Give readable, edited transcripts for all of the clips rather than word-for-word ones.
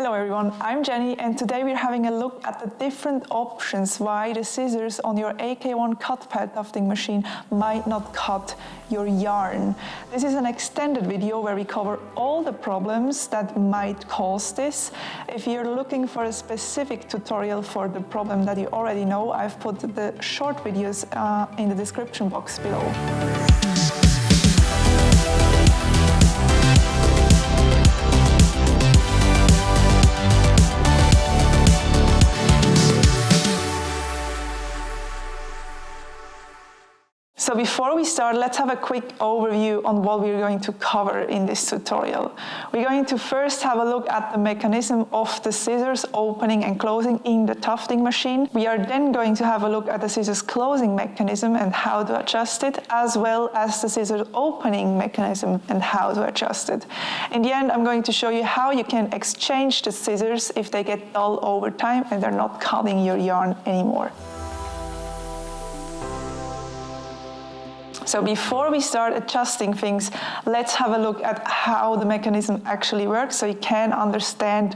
Hello everyone, I'm Jenny and today we're having a look at the different options why the scissors on your AK1 cut pad tufting machine might not cut your yarn. This is an extended video where we cover all the problems that might cause this. If you're looking for a specific tutorial for the problem that you already know, I've put the short videos in the description box below. So before we start, let's have a quick overview on what we're going to cover in this tutorial. We're going to first have a look at the mechanism of the scissors opening and closing in the tufting machine. We are then going to have a look at the scissors closing mechanism and how to adjust it, as well as the scissors opening mechanism and how to adjust it. In the end, I'm going to show you how you can exchange the scissors if they get dull over time and they're not cutting your yarn anymore. So before we start adjusting things, let's have a look at how the mechanism actually works so you can understand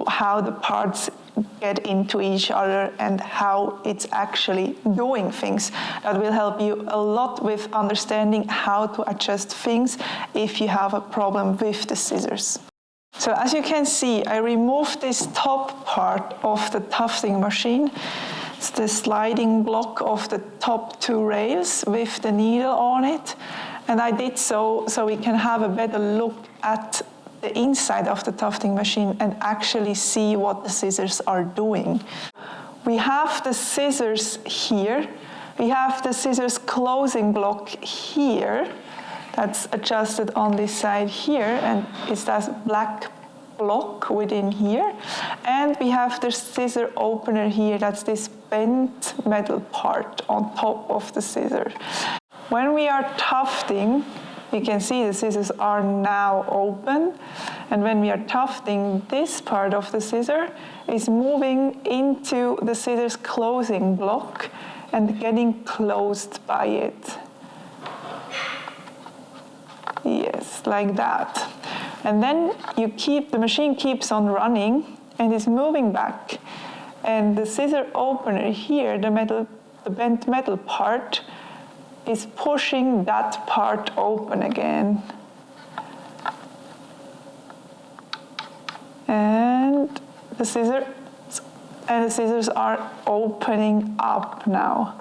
how the parts get into each other and how it's actually doing things. That will help you a lot with understanding how to adjust things if you have a problem with the scissors. So as you can see, I removed this top part of the tufting machine. It's the sliding block of the top two rails with the needle on it. And I did so we can have a better look at the inside of the tufting machine and actually see what the scissors are doing. We have the scissors here. We have the scissors closing block here. That's adjusted on this side here, and it's that black block within here. And we have the scissor opener here. That's this bent metal part on top of the scissor. When we are tufting, you can see the scissors are now open. And when we are tufting, this part of the scissor is moving into the scissors closing block and getting closed by it. Yes, like that. And then the machine keeps on running and is moving back. And the scissor opener here, the bent metal part, is pushing that part open again. And the scissors are opening up now.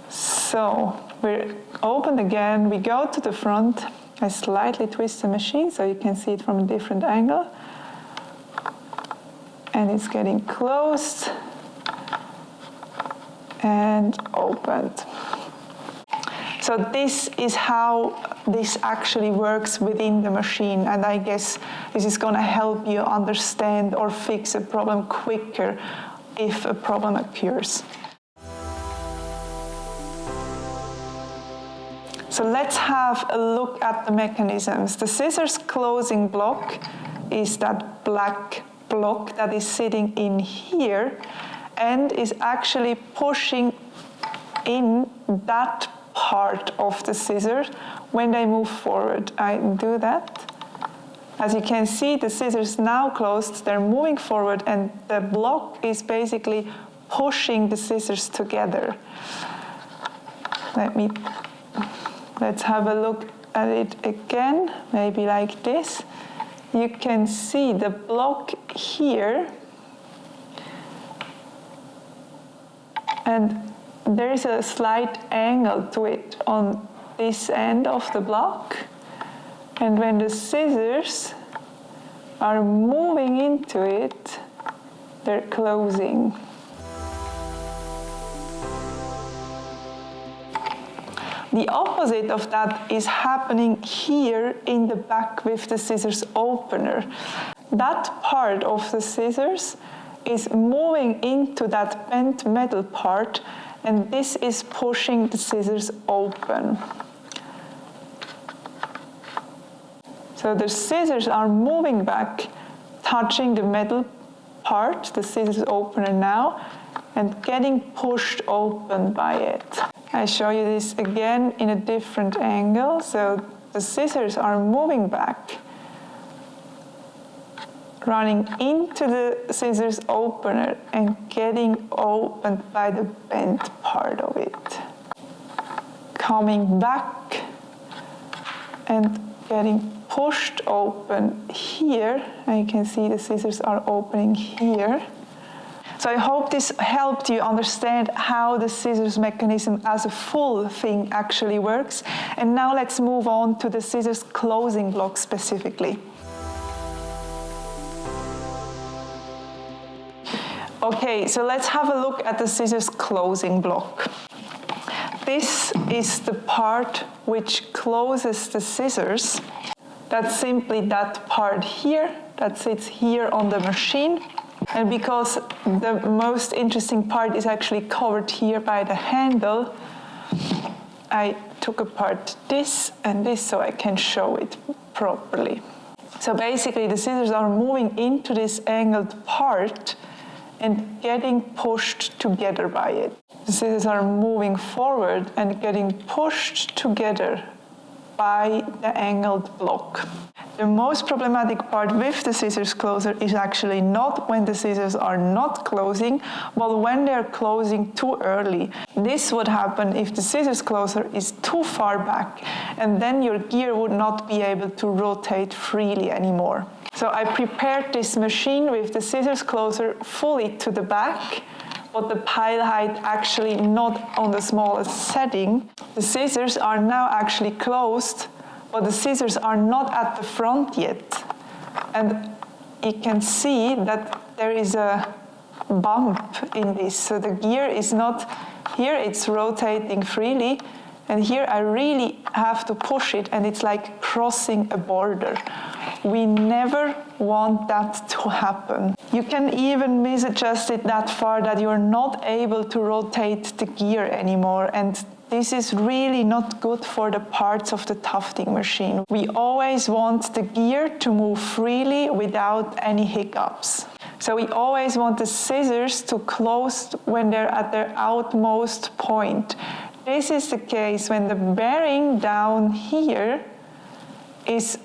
So we're open again, we go to the front. I slightly twist the machine so you can see it from a different angle. And it's getting closed and opened. So this is how this actually works within the machine, and I guess this is going to help you understand or fix a problem quicker if a problem occurs. So let's have a look at the mechanisms. The scissors closing block is that black block that is sitting in here and is actually pushing in that part of the scissors when they move forward. I do that. As you can see, the scissors now closed, they're moving forward, and the block is basically pushing the scissors together. Let's have a look at it again, maybe like this. You can see the block here, and there is a slight angle to it on this end of the block. And when the scissors are moving into it, they're closing. The opposite of that is happening here in the back with the scissors opener. That part of the scissors is moving into that bent metal part, and this is pushing the scissors open. So the scissors are moving back, touching the metal part, the scissors opener now, and getting pushed open by it. I show you this again in a different angle. So the scissors are moving back, running into the scissors opener and getting opened by the bent part of it. Coming back and getting pushed open here, and you can see the scissors are opening here. So I hope this helped you understand how the scissors mechanism as a full thing actually works. And now let's move on to the scissors closing block specifically. Okay, so let's have a look at the scissors closing block. This is the part which closes the scissors. That's simply that part here that sits here on the machine. And because the most interesting part is actually covered here by the handle, I took apart this and this so I can show it properly. So basically the scissors are moving into this angled part and getting pushed together by it. The scissors are moving forward and getting pushed together by the angled block. The most problematic part with the scissors closer is actually not when the scissors are not closing, but when they're closing too early. This would happen if the scissors closer is too far back, and then your gear would not be able to rotate freely anymore. So I prepared this machine with the scissors closer fully to the back, but the pile height actually not on the smallest setting. The scissors are now actually closed, but the scissors are not at the front yet. And you can see that there is a bump in this. So the gear is not, here it's rotating freely, and here I really have to push it, and it's like crossing a border. We never want that to happen. You can even misadjust it that far that you're not able to rotate the gear anymore, and this is really not good for the parts of the tufting machine. We always want the gear to move freely without any hiccups. So we always want the scissors to close when they're at their outmost point. This is the case when the bearing down here is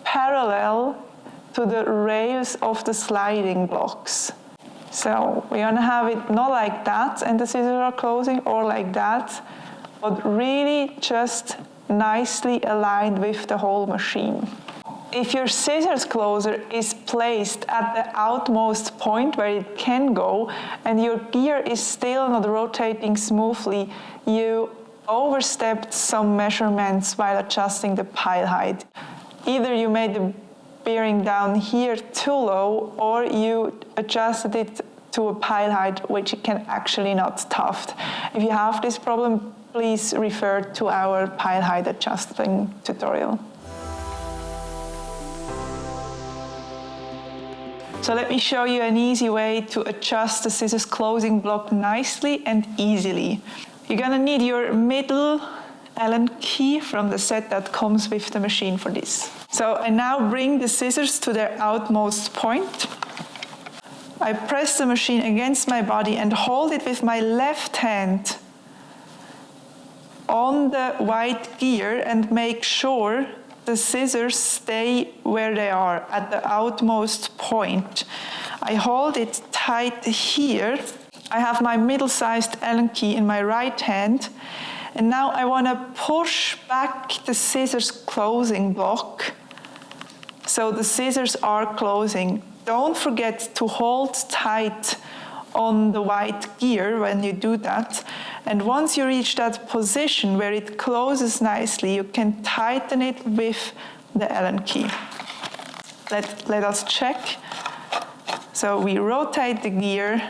parallel to the rails of the sliding blocks. So we're gonna have it not like that and the scissors are closing, or like that, but really just nicely aligned with the whole machine. If your scissors closer is placed at the outmost point where it can go, and your gear is still not rotating smoothly, you overstepped some measurements while adjusting the pile height. Either you made the bearing down here too low, or you adjusted it to a pile height which you can actually not tuft. If you have this problem, please refer to our pile height adjusting tutorial. So let me show you an easy way to adjust the scissors closing block nicely and easily. You're gonna need your middle Allen key from the set that comes with the machine for this. So I now bring the scissors to their outmost point. I press the machine against my body and hold it with my left hand on the white gear and make sure the scissors stay where they are at the outmost point. I hold it tight here. I have my middle-sized Allen key in my right hand, and now I want to push back the scissors closing block so the scissors are closing. Don't forget to hold tight on the white gear when you do that. And once you reach that position where it closes nicely, you can tighten it with the Allen key. Let us check. So we rotate the gear,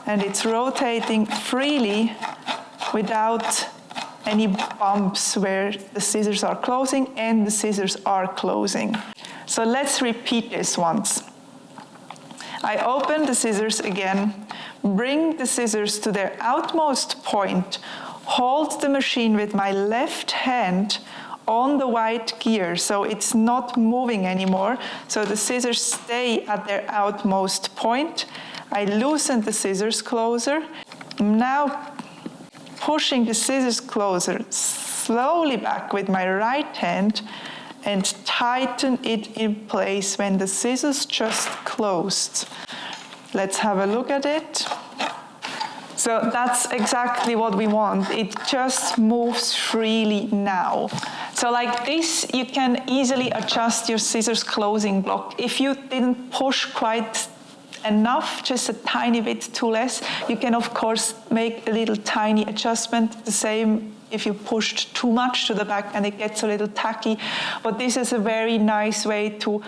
and it's rotating freely without any bumps where the scissors are closing and the scissors are closing. So let's repeat this once. I open the scissors again, bring the scissors to their outmost point, hold the machine with my left hand on the white gear so it's not moving anymore, so the scissors stay at their outmost point. I loosen the scissors closer. I'm now pushing the scissors closer slowly back with my right hand and tighten it in place when the scissors just closed. Let's have a look at it. So that's exactly what we want. It just moves freely now. So like this, you can easily adjust your scissors closing block. If you didn't push quite enough, just a tiny bit too less, you can of course make a little tiny adjustment. The same if you pushed too much to the back and it gets a little tacky. But this is a very nice way to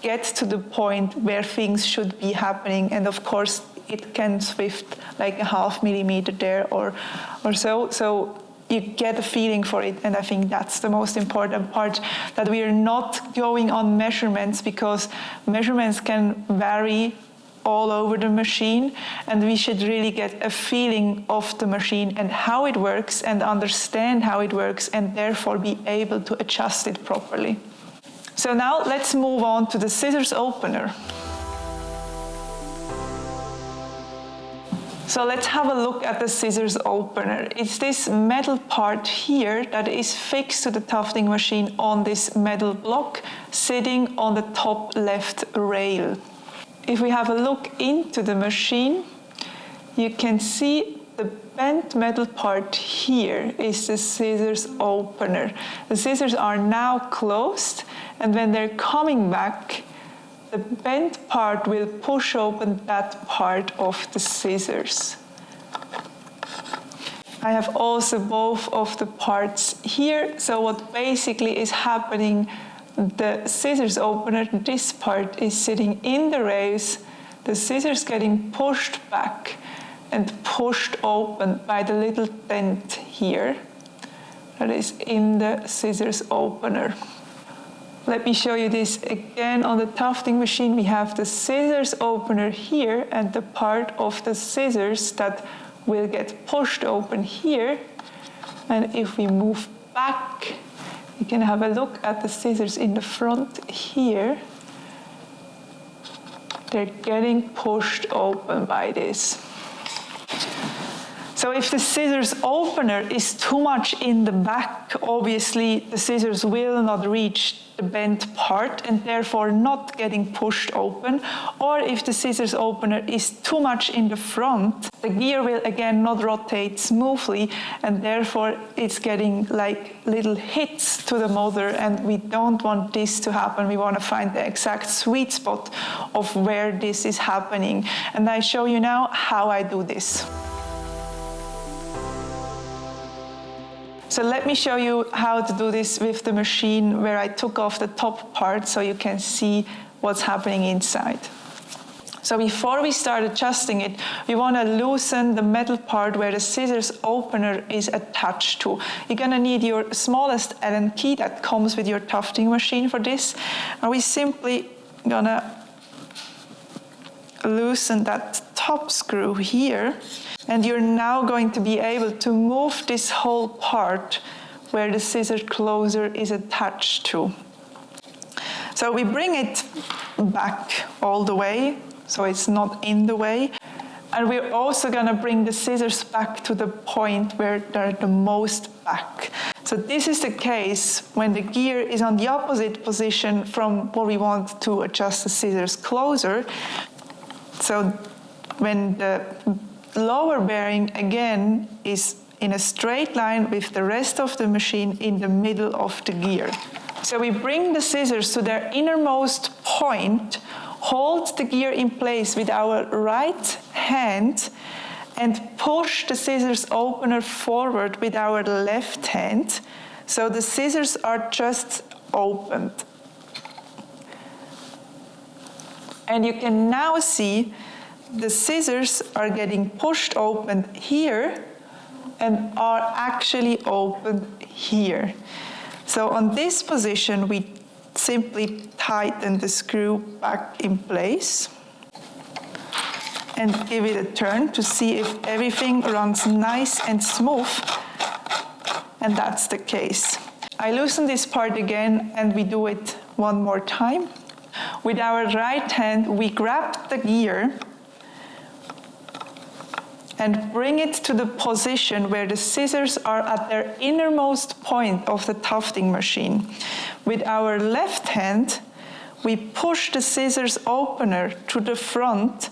get to the point where things should be happening. And of course, it can shift like a 0.5 millimeter there or so. So you get a feeling for it, and I think that's the most important part, that we are not going on measurements, because measurements can vary all over the machine, and we should really get a feeling of the machine and how it works and understand how it works, and therefore be able to adjust it properly. So now let's move on to the scissors opener. So let's have a look at the scissors opener. It's this metal part here that is fixed to the tufting machine on this metal block sitting on the top left rail. If we have a look into the machine, you can see the bent metal part here is the scissors opener. The scissors are now closed, and when they're coming back, the bent part will push open that part of the scissors. I have also both of the parts here. So what basically is happening, the scissors opener, this part is sitting in the rails, the scissors getting pushed back and pushed open by the little dent here that is in the scissors opener. Let me show you this again on the tufting machine. We have the scissors opener here and the part of the scissors that will get pushed open here. And if we move back, you can have a look at the scissors in the front here. They're getting pushed open by this. So if the scissors opener is too much in the back, obviously the scissors will not reach the bent part and therefore not getting pushed open. Or if the scissors opener is too much in the front, the gear will again not rotate smoothly, and therefore it's getting like little hits to the motor, and we don't want this to happen. We want to find the exact sweet spot of where this is happening. And I show you now how I do this. So let me show you how to do this with the machine, where I took off the top part so you can see what's happening inside. So before we start adjusting it, we want to loosen the metal part where the scissors opener is attached to. You're going to need your smallest Allen key that comes with your tufting machine for this. And we simply going to loosen that top screw here. And you're now going to be able to move this whole part where the scissor closer is attached to. So we bring it back all the way, so it's not in the way. And we're also going to bring the scissors back to the point where they're the most back. So this is the case when the gear is on the opposite position from where we want to adjust the scissors closer. So when the lower bearing again is in a straight line with the rest of the machine in the middle of the gear. So we bring the scissors to their innermost point, hold the gear in place with our right hand, and push the scissors opener forward with our left hand, so the scissors are just opened. And you can now see the scissors are getting pushed open here and are actually open here. So on this position, we simply tighten the screw back in place and give it a turn to see if everything runs nice and smooth, and that's the case. I loosen this part again and we do it one more time. With our right hand, we grab the gear and bring it to the position where the scissors are at their innermost point of the tufting machine. with our left hand, we push the scissors opener to the front,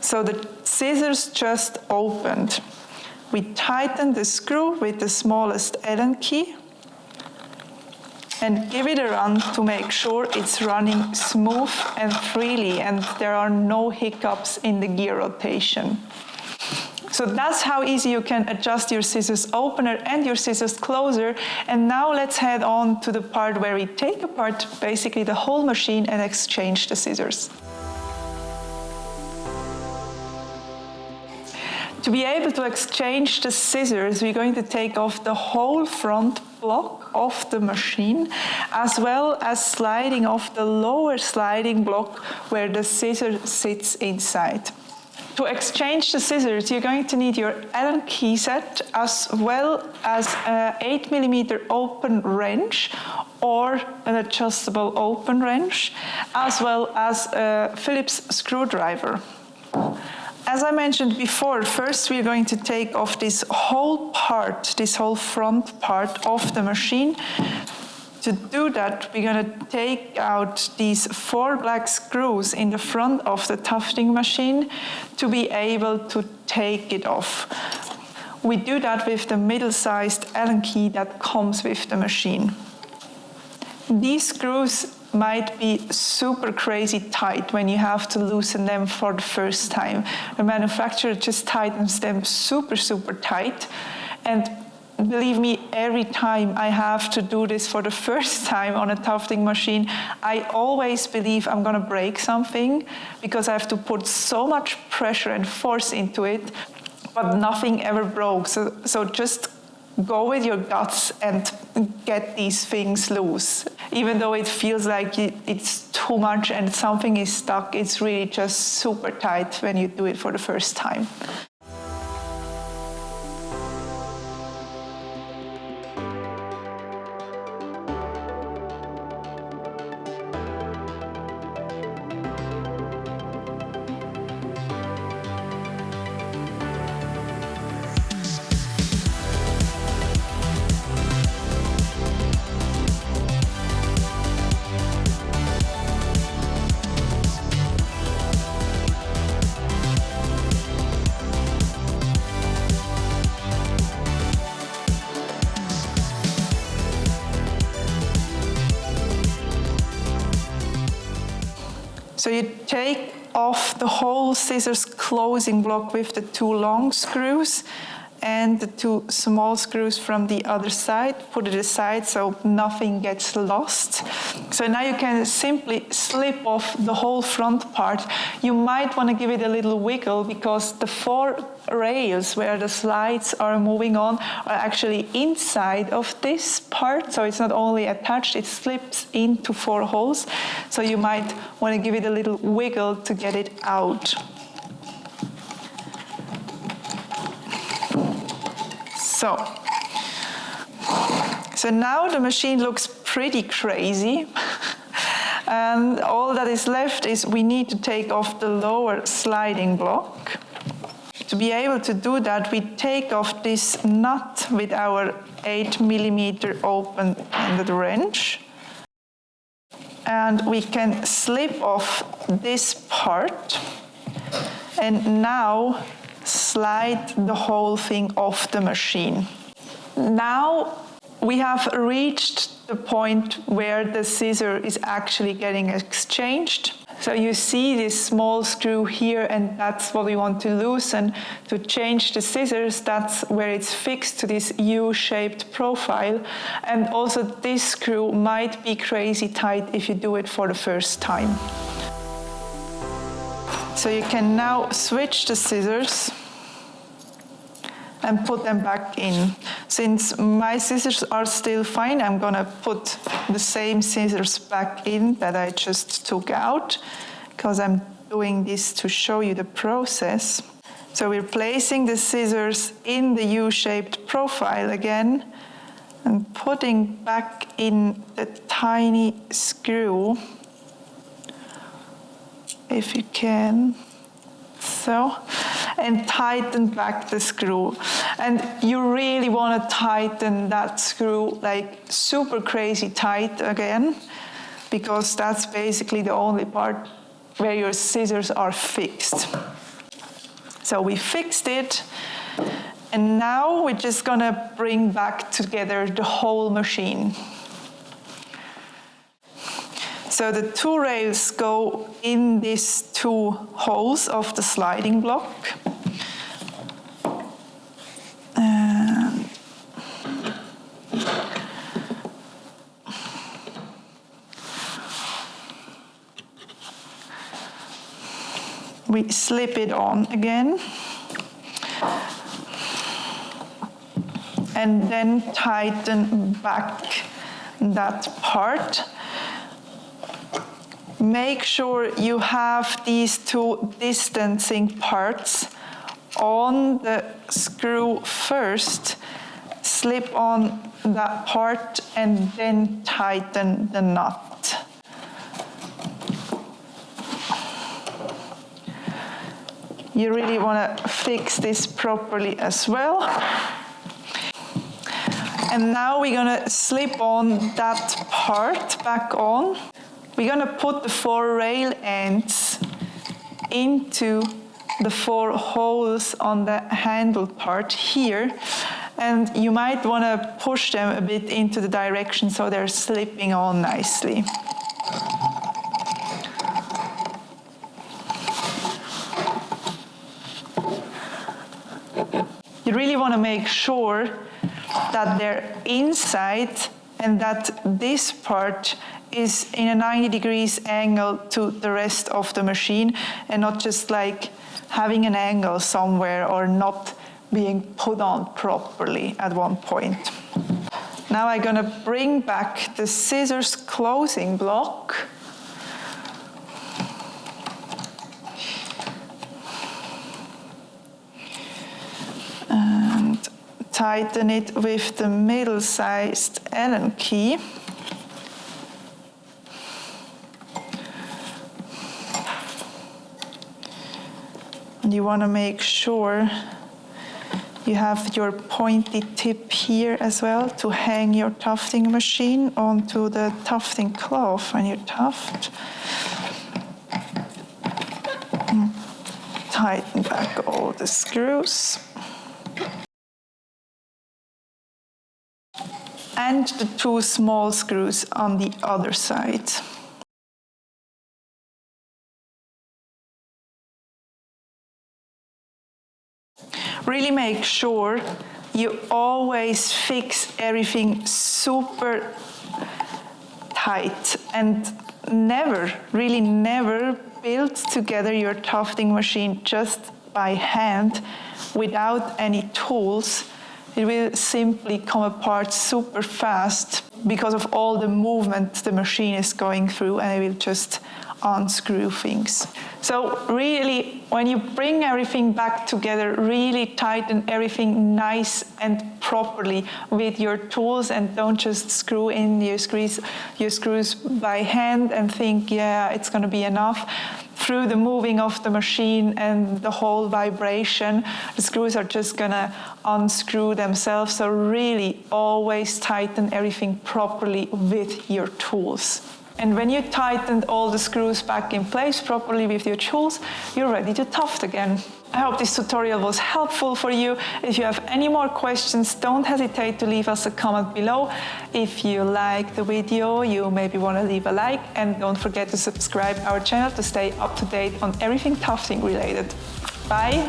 so the scissors just opened. We tighten the screw with the smallest Allen key and give it a run to make sure it's running smooth and freely and there are no hiccups in the gear rotation. So that's how easy you can adjust your scissors opener and your scissors closer. And now let's head on to the part where we take apart basically the whole machine and exchange the scissors. To be able to exchange the scissors, we're going to take off the whole front block of the machine, as well as sliding off the lower sliding block where the scissor sits inside. To exchange the scissors, you're going to need your Allen key set, as well as an 8mm open wrench or an adjustable open wrench, as well as a Phillips screwdriver. As I mentioned before, first we're going to take off this whole part, this whole front part of the machine. To do that, we're going to take out these 4 black screws in the front of the tufting machine to be able to take it off. We do that with the middle-sized Allen key that comes with the machine. These screws might be super crazy tight when you have to loosen them for the first time. The manufacturer just tightens them super, super tight. And believe me, every time I have to do this for the first time on a tufting machine, I always believe I'm gonna break something because I have to put so much pressure and force into it, but nothing ever broke. So just go with your guts and get these things loose. Even though it feels like it's too much and something is stuck, it's really just super tight when you do it for the first time. So you take off the whole scissors closing block with the 2 long screws and the 2 small screws from the other side, put it aside so nothing gets lost. So now you can simply slip off the whole front part. You might want to give it a little wiggle because the 4 rails where the slides are moving on are actually inside of this part. So it's not only attached, it slips into 4 holes. So you might want to give it a little wiggle to get it out. So now the machine looks pretty crazy. And all that is left is we need to take off the lower sliding block. To be able to do that, we take off this nut with our 8mm open-ended wrench. And we can slip off this part. And now slide the whole thing off the machine. Now we have reached the point where the scissor is actually getting exchanged. So you see this small screw here, and that's what we want to loosen. To change the scissors, that's where it's fixed to this U-shaped profile. And also this screw might be crazy tight if you do it for the first time. So you can now switch the scissors and put them back in. Since my scissors are still fine, I'm gonna put the same scissors back in that I just took out, because I'm doing this to show you the process. So we're placing the scissors in the U-shaped profile again and putting back in the tiny screw, if you can. So, and tighten back the screw. And you really want to tighten that screw like super crazy tight again, because that's basically the only part where your scissors are fixed. So we fixed it, and now we're just gonna bring back together the whole machine. So the two rails go in these two holes of the sliding block. And we slip it on again. And then tighten back that part. Make sure you have these two distancing parts on the screw first. Slip on that part and then tighten the nut. You really want to fix this properly as well. And now we're going to slip on that part back on. We're going to put the 4 rail ends into the 4 holes on the handle part here. And you might want to push them a bit into the direction so they're slipping on nicely. You really want to make sure that they're inside and that this part is in a 90 degrees angle to the rest of the machine, and not just like having an angle somewhere or not being put on properly at one point. Now I'm going to bring back the scissors closing block. And tighten it with the middle-sized Allen key. And you want to make sure you have your pointy tip here as well to hang your tufting machine onto the Tuftinglove when you tuft. Tighten back all the screws. And the 2 small screws on the other side. Really make sure you always fix everything super tight, and never, really never build together your tufting machine just by hand without any tools. It will simply come apart super fast because of all the movement the machine is going through, and it will just unscrew things. So really, when you bring everything back together, really tighten everything nice and properly with your tools, and don't just screw in your screws by hand and think, yeah, it's going to be enough. Through the moving of the machine and the whole vibration, the screws are just going to unscrew themselves. So really always tighten everything properly with your tools. And when you tightened all the screws back in place properly with your tools, you're ready to tuft again. I hope this tutorial was helpful for you. If you have any more questions, don't hesitate to leave us a comment below. If you like the video, you maybe want to leave a like, and don't forget to subscribe our channel to stay up to date on everything tufting related. Bye!